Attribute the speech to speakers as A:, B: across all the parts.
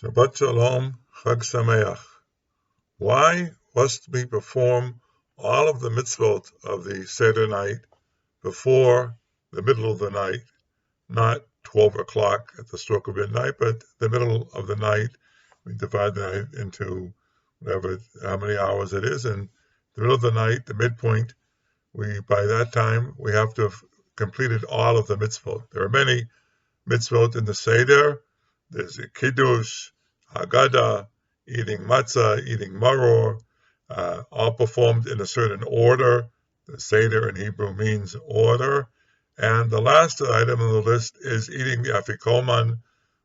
A: Shabbat Shalom, Chag Sameach. Why must we perform all of the mitzvot of the Seder night before the middle of the night, not 12 o'clock at the stroke of midnight, but the middle of the night? We divide the night into how many hours it is, and the middle of the night, the midpoint, by that time, we have to have completed all of the mitzvot. There are many mitzvot in the Seder. There's a Kiddush, Haggadah, eating matzah, eating maror, all performed in a certain order. The Seder in Hebrew means order. And the last item on the list is eating the afikoman,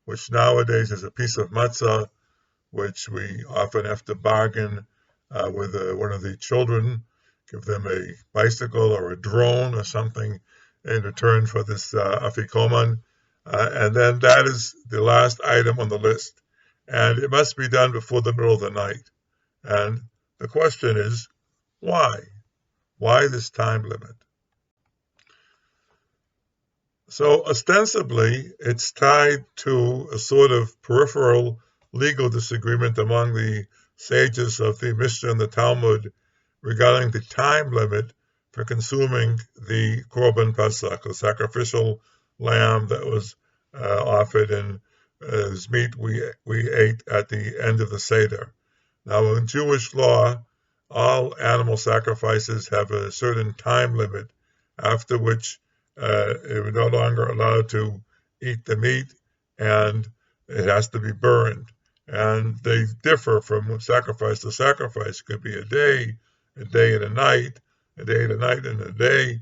A: which nowadays is a piece of matzah, which we often have to bargain with one of the children, give them a bicycle or a drone or something in return for this afikoman. And then that is the last item on the list. And it must be done before the middle of the night. And the question is, why? Why this time limit? So ostensibly, it's tied to a sort of peripheral legal disagreement among the sages of the Mishnah and the Talmud regarding the time limit for consuming the Korban Pesach, the sacrificial lamb that was offered and whose meat we ate at the end of the Seder. Now, in Jewish law, all animal sacrifices have a certain time limit, after which we're no longer allowed to eat the meat, and it has to be burned. And they differ from sacrifice to sacrifice. It could be a day and a night, a day and a night and a day.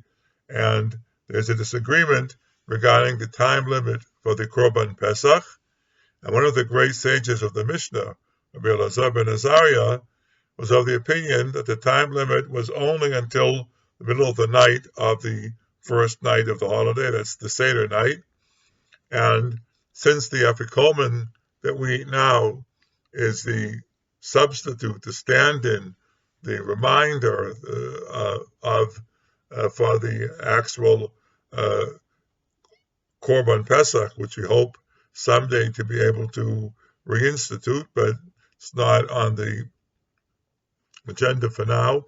A: And there's a disagreement regarding the time limit for the Korban Pesach. And one of the great sages of the Mishnah, Rabbi Joseph B, was of the opinion that the time limit was only until the middle of the night of the first night of the holiday, that's the Seder night. And since the afikoman that we eat now is the substitute, the stand-in, the reminder for the actual Korban Pesach, which we hope someday to be able to reinstitute, but it's not on the agenda for now.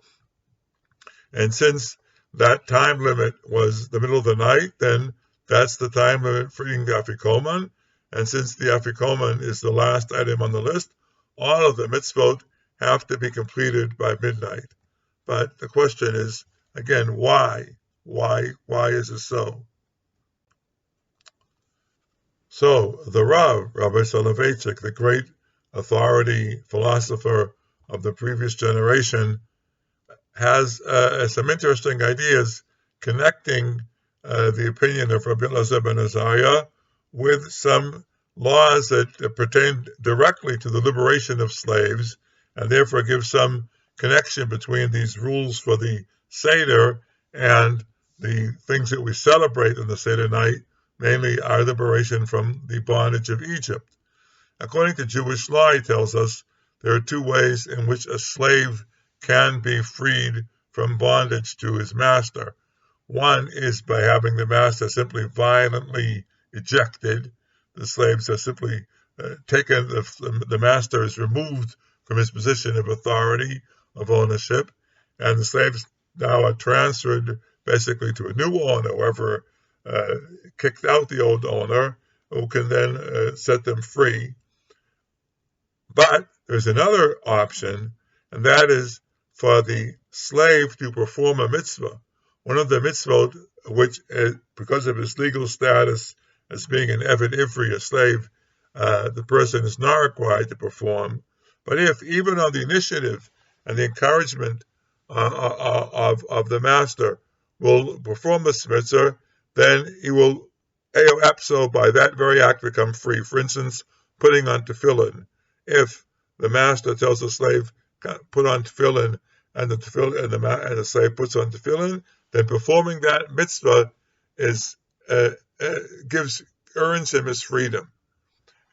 A: And since that time limit was the middle of the night, then that's the time limit for eating the afikoman. And since the afikoman is the last item on the list, all of the mitzvot have to be completed by midnight. But the question is, again, why? Why is it so? So the Rabbi Soloveitchik, the great authority philosopher of the previous generation, has some interesting ideas connecting the opinion of Rabbi Joseph B with some laws that pertain directly to the liberation of slaves, and therefore give some connection between these rules for the Seder and the things that we celebrate on the Seder night, mainly our liberation from the bondage of Egypt. According to Jewish law, he tells us, there are two ways in which a slave can be freed from bondage to his master. One is by having the master simply violently ejected. The slaves are simply taken, the master is removed from his position of authority, of ownership, and the slaves now are transferred basically to a new owner, whoever kicked out the old owner, who can then set them free. But there's another option, and that is for the slave to perform a mitzvah. One of the mitzvot, which, because of his legal status as being an Eved Ivri, a slave, the person is not required to perform. But if, even on the initiative and the encouragement of the master, will perform this mitzvah, then he will, by that very act, become free. For instance, putting on tefillin. If the master tells the slave, put on tefillin, and the slave puts on tefillin, then performing that mitzvah earns him his freedom.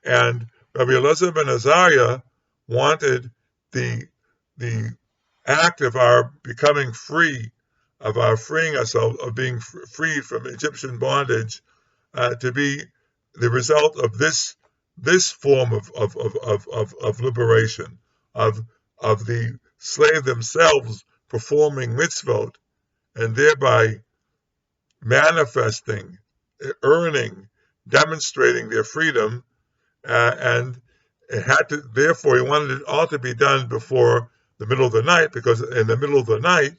A: And Rabbi Joseph B wanted the act of our becoming free, of our freeing ourselves, of being freed from Egyptian bondage, to be the result of this this form of liberation, of the slave themselves performing mitzvot, and thereby manifesting, earning, demonstrating their freedom, and it had to. Therefore, he wanted it all to be done before the middle of the night, because in the middle of the night,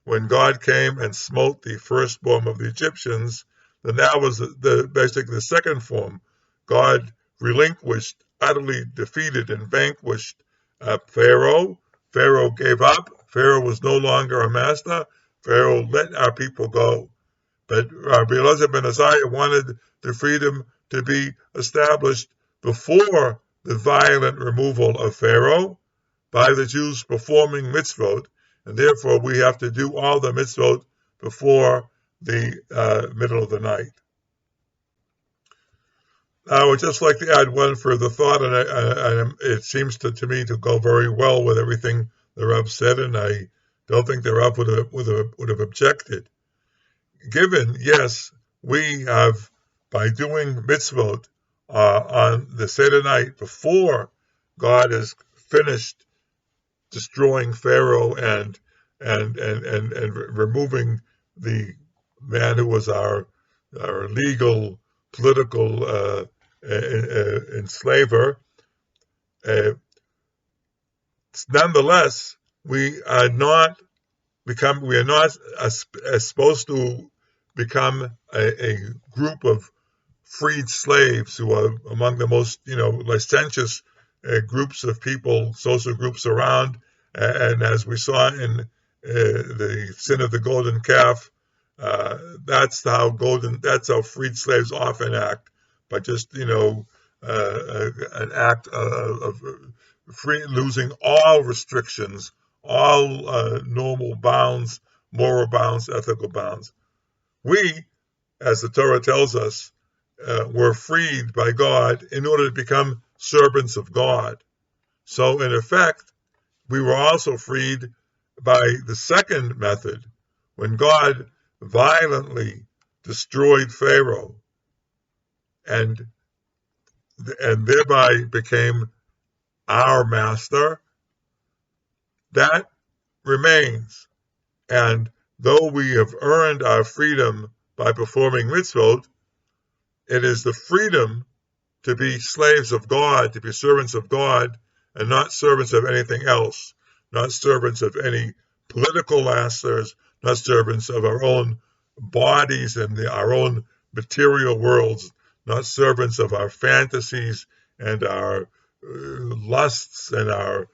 A: when God came and smote the firstborn of the Egyptians, then that was basically the second form. God relinquished, utterly defeated, and vanquished Pharaoh. Pharaoh gave up. Pharaoh was no longer a master. Pharaoh let our people go. But Rabbi Joseph Ben wanted the freedom to be established before the violent removal of Pharaoh by the Jews performing mitzvot, and therefore we have to do all the mitzvot before the middle of the night. I would just like to add one further thought, and it seems to me to go very well with everything the Rav said, and I don't think the Rav would have objected. Given, yes, we have, by doing mitzvot on the Seder night before God has finished destroying Pharaoh and removing the man who was our legal political enslaver. Nonetheless, we are not supposed to become a group of freed slaves who are among the most licentious groups of people, social groups around. And as we saw in the sin of the golden calf, that's how freed slaves often act, by just an act of losing all restrictions, all normal bounds, moral bounds, ethical bounds. We, as the Torah tells us, were freed by God in order to become servants of God. So in effect, we were also freed by the second method, when God violently destroyed Pharaoh and thereby became our master. That remains. And though we have earned our freedom by performing mitzvot, it is the freedom to be slaves of God, to be servants of God, and not servants of anything else, not servants of any political masters, not servants of our own bodies and our own material worlds, not servants of our fantasies and our lusts and our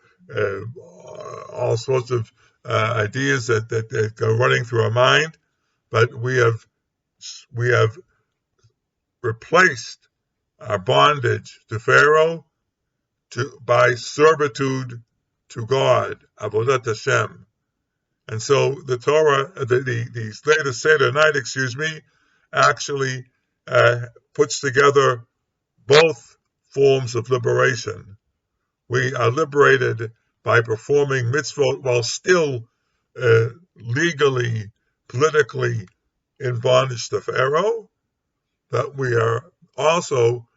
A: all sorts of ideas that go running through our mind, but we have replaced our bondage to Pharaoh by servitude to God, Avodat Hashem. And so the Torah, the Seder night, actually puts together both forms of liberation. We are liberated by performing mitzvot while still legally, politically in bondage to Pharaoh, but we are also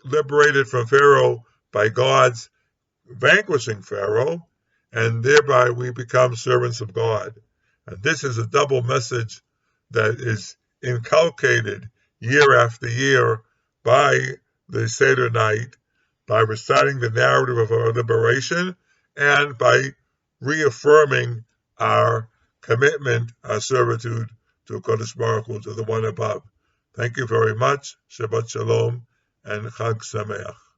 A: liberated from Pharaoh by God's vanquishing Pharaoh, and thereby we become servants of God. And this is a double message that is inculcated year after year by the Seder night, by reciting the narrative of our liberation, and by reaffirming our commitment, our servitude to Kodesh Baruch Hu, to the one above. Thank you very much. Shabbat Shalom and Chag Sameach.